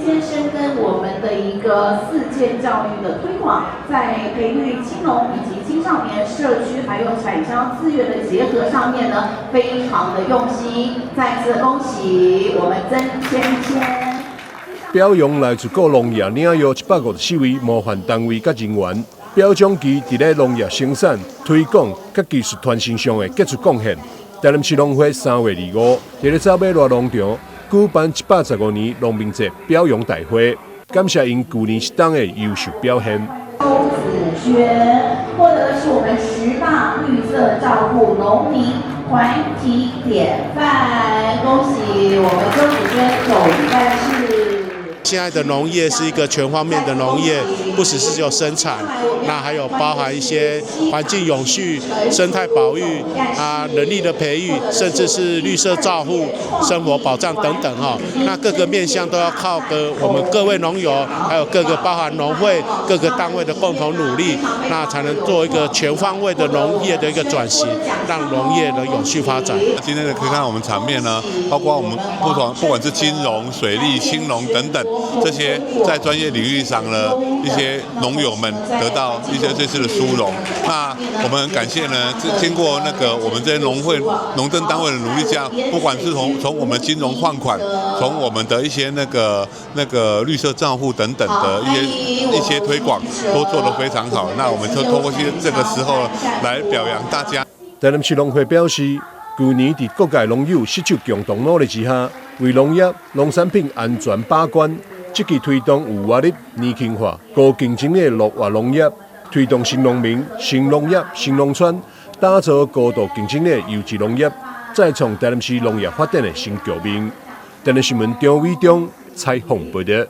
先深耕我們的一個4件教育的推廣，在培育青農以及青少年社區還有城鄉資源的結合上面呢，非常的用心。再次恭喜我們曾芊芊。表揚來自各農業領域154位模範單位甲人員，表彰其佇咧農業生產、推廣甲技術傳承上的傑出貢獻。台南市農會3月25日在草尾羅農場舉辦115年農民節表揚大會，感謝因去年1冬的優秀表現。周子軒獲得的是我們10大綠色照護農民團體典範，恭喜我們周子軒總幹事。現在的農業是一個全方面的農業，不只是只有生產，那還有包含一些環境永續、生態保育人力的培育，甚至是綠色照護、生活保障等等哈。那各個面向都要靠我們各位農友，還有各個包含農會各個單位的共同努力，那才能做一個全方位的農業的一個轉型，讓農業的永續發展。今天可以看到我們場面呢，包括我們不管是金融、水利、青農等等。這些在專業領域上呢，一些農友們得到一些這次的殊榮。那我們很感謝呢，經過我們這些農會、農政單位的努力下，不管是從我們金融換款，從我们的一些那個綠色照護等等的一些推廣，都做得非常好。那我們就透過這個時候來表揚大家。台南市農會表示，去年在各界農友攜手共同努力之下，為農業、農產品安全把關，積極推動有活力、年輕化、高競爭的綠化農業，推動新農民、新農業、新農村，打造高度競爭的優質農業，再創台南市農業發展的新局面。台南新聞張偉忠採訪報道。